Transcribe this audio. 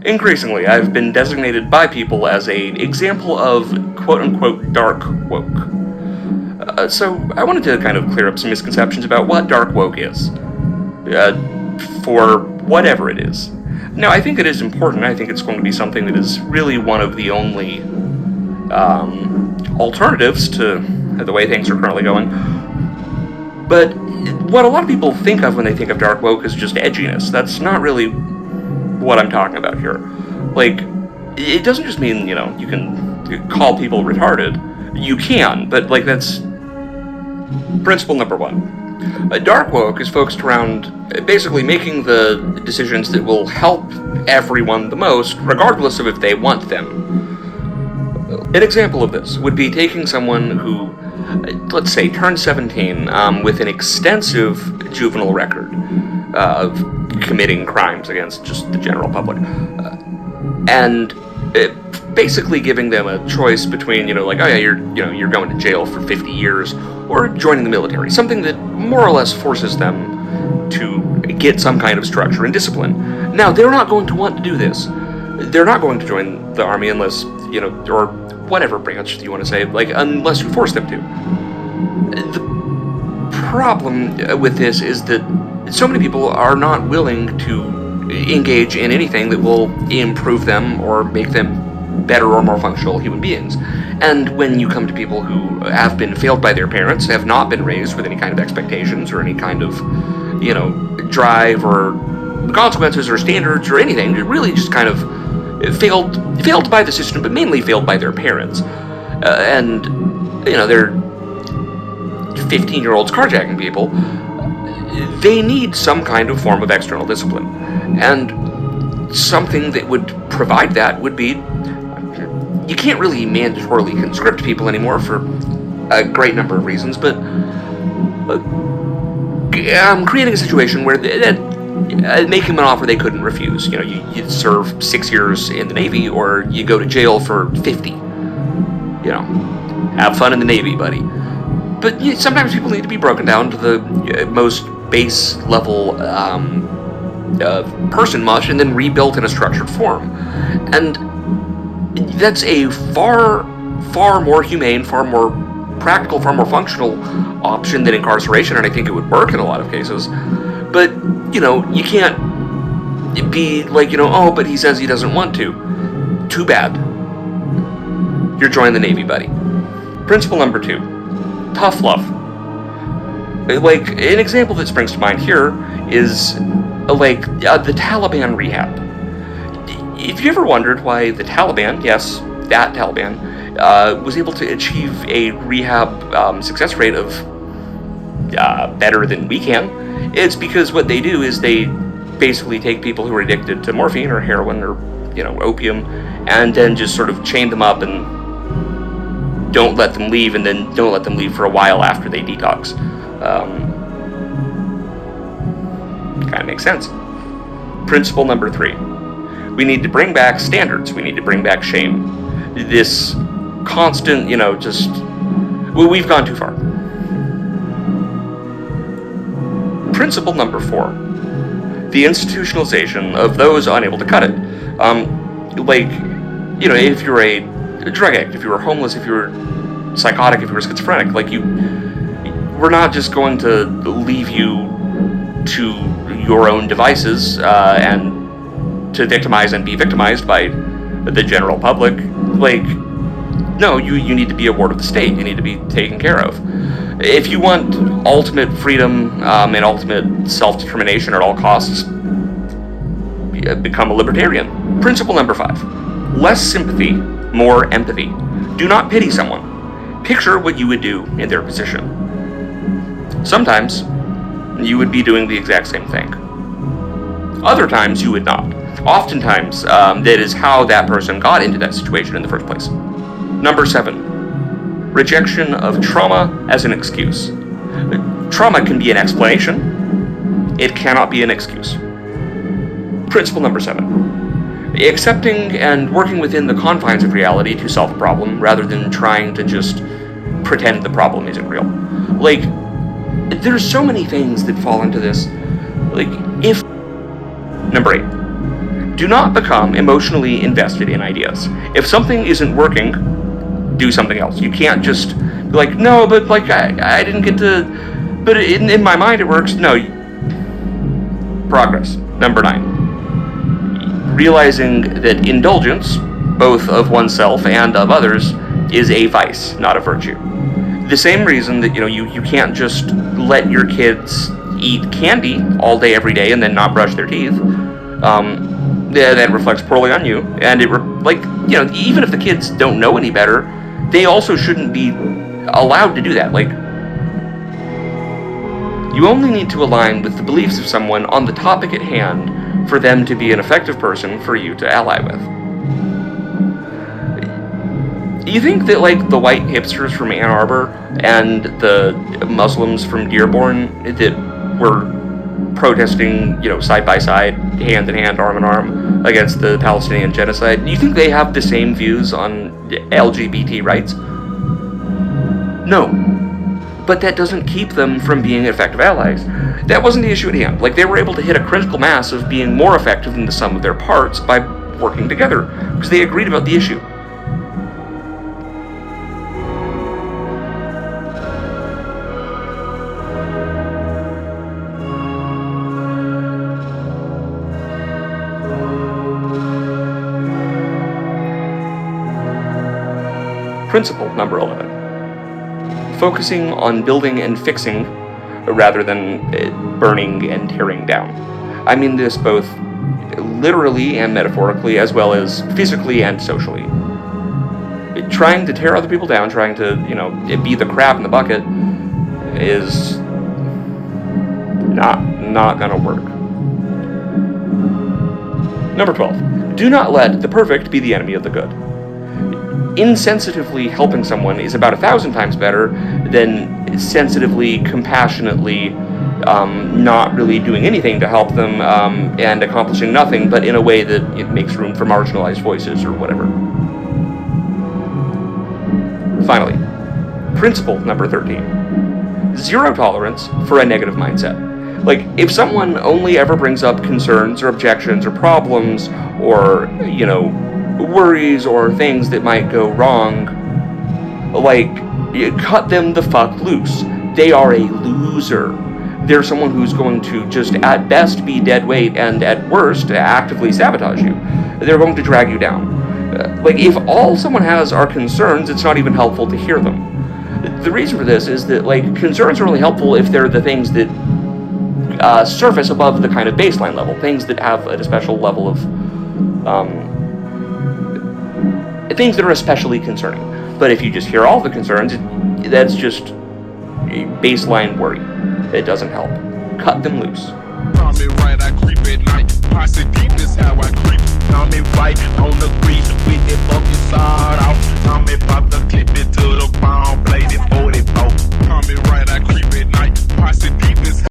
Increasingly, I've been designated by people as an example of quote-unquote dark woke. So I wanted to kind of clear up some misconceptions about what dark woke is. For whatever it is. Now, I think it is important. I think it's going to be something that is really one of the only alternatives to the way things are currently going. But what a lot of people think of when they think of dark woke is just edginess. That's not really what I'm talking about here. Like, it doesn't just mean, you can call people retarded. You can, but, that's principle number one. Dark woke is focused around basically making the decisions that will help everyone the most, regardless of if they want them. An example of this would be taking someone who, let's say, turned 17 with an extensive juvenile record of committing crimes against just the general public, and basically giving them a choice between, oh yeah, you're going to jail for 50 years, or joining the military, something that more or less forces them to get some kind of structure and discipline. Now, they're not going to want to do this. They're not going to join the army unless, or whatever branch you want to say, unless you force them to. The problem with this is that so many people are not willing to engage in anything that will improve them or make them better or more functional human beings. And when you come to people who have been failed by their parents, have not been raised with any kind of expectations or any kind of, drive or consequences or standards or anything, really just kind of failed by the system, but mainly failed by their parents. And they're 15-year-olds carjacking people. They need some kind of form of external discipline. And something that would provide that would be, you can't really mandatorily conscript people anymore for a great number of reasons, but creating a situation where making them an offer they couldn't refuse. You serve 6 years in the Navy, or you go to jail for 50. Have fun in the Navy, buddy. But sometimes people need to be broken down to the most base level person much, and then rebuilt in a structured form. And that's a far more humane, far more practical, far more functional option than incarceration, and I think it would work in a lot of cases. But, you can't be like, oh, but he says he doesn't want to. Too bad. You're joining the Navy, buddy. Principle number 2. Tough love. An example that springs to mind here is, the Taliban rehab. If you ever wondered why the Taliban, yes, that Taliban, was able to achieve a rehab success rate of better than we can, it's because what they do is they basically take people who are addicted to morphine or heroin or, opium, and then just sort of chain them up and don't let them leave, and then don't let them leave for a while after they detox. Kind of makes sense. Principle number 3. We need to bring back standards. We need to bring back shame. This constant, we've gone too far. Principle number 4. The institutionalization of those unable to cut it. If you're a drug addict, if you were homeless, if you were psychotic, if you were schizophrenic, we're not just going to leave you to your own devices and to victimize and be victimized by the general public. No, you need to be a ward of the state. You need to be taken care of. If you want ultimate freedom and ultimate self-determination at all costs, become a libertarian. Principle number 5. Less sympathy, more empathy. Do not pity someone. Picture what you would do in their position. Sometimes, you would be doing the exact same thing. Other times, you would not. Oftentimes, that is how that person got into that situation in the first place. Number 7. Rejection of trauma as an excuse. Trauma can be an explanation. It cannot be an excuse. Principle number 7. Accepting and working within the confines of reality to solve a problem rather than trying to just pretend the problem isn't real. There's so many things that fall into this. Number 8. Do not become emotionally invested in ideas. If something isn't working, do something else. You can't just be like, no, but like I didn't get to, but in my mind it works. No. Progress. Number 9. Realizing that indulgence, both of oneself and of others, is a vice, not a virtue. The same reason that, you can't just let your kids eat candy all day, every day, and then not brush their teeth. That reflects poorly on you. And even if the kids don't know any better, they also shouldn't be allowed to do that. Like, you only need to align with the beliefs of someone on the topic at hand for them to be an effective person for you to ally with. You think that, like, the white hipsters from Ann Arbor and the Muslims from Dearborn that were protesting, side by side, hand in hand, arm in arm, against the Palestinian genocide, you think they have the same views on LGBT rights? No. But that doesn't keep them from being effective allies. That wasn't the issue at hand. Like, they were able to hit a critical mass of being more effective than the sum of their parts by working together, because they agreed about the issue. Principle number 11. Focusing on building and fixing rather than burning and tearing down. I mean this both literally and metaphorically, as well as physically and socially. Trying to tear other people down, trying to, be the crab in the bucket, is not gonna work. Number 12. Do not let the perfect be the enemy of the good. Insensitively helping someone is about 1,000 times better than sensitively, compassionately, not really doing anything to help them, and accomplishing nothing, but in a way that it makes room for marginalized voices or whatever. Finally, principle number 13. Zero tolerance for a negative mindset. Like, if someone only ever brings up concerns or objections or problems or, worries or things that might go wrong, like, cut them the fuck loose. They are a loser. They're someone who's going to just at best be dead weight and at worst actively sabotage you. They're going to drag you down. Like, if all someone has are concerns, it's not even helpful to hear them. The reason for this is that, like, concerns are only helpful if they're the things that surface above the kind of baseline level, things that have a special level of things that are especially concerning. But if you just hear all the concerns, that's just baseline worry. It doesn't help. Cut them loose. Me right, I creep at night. Posse deep is how I creep. Me right on the creep with that fucking side out.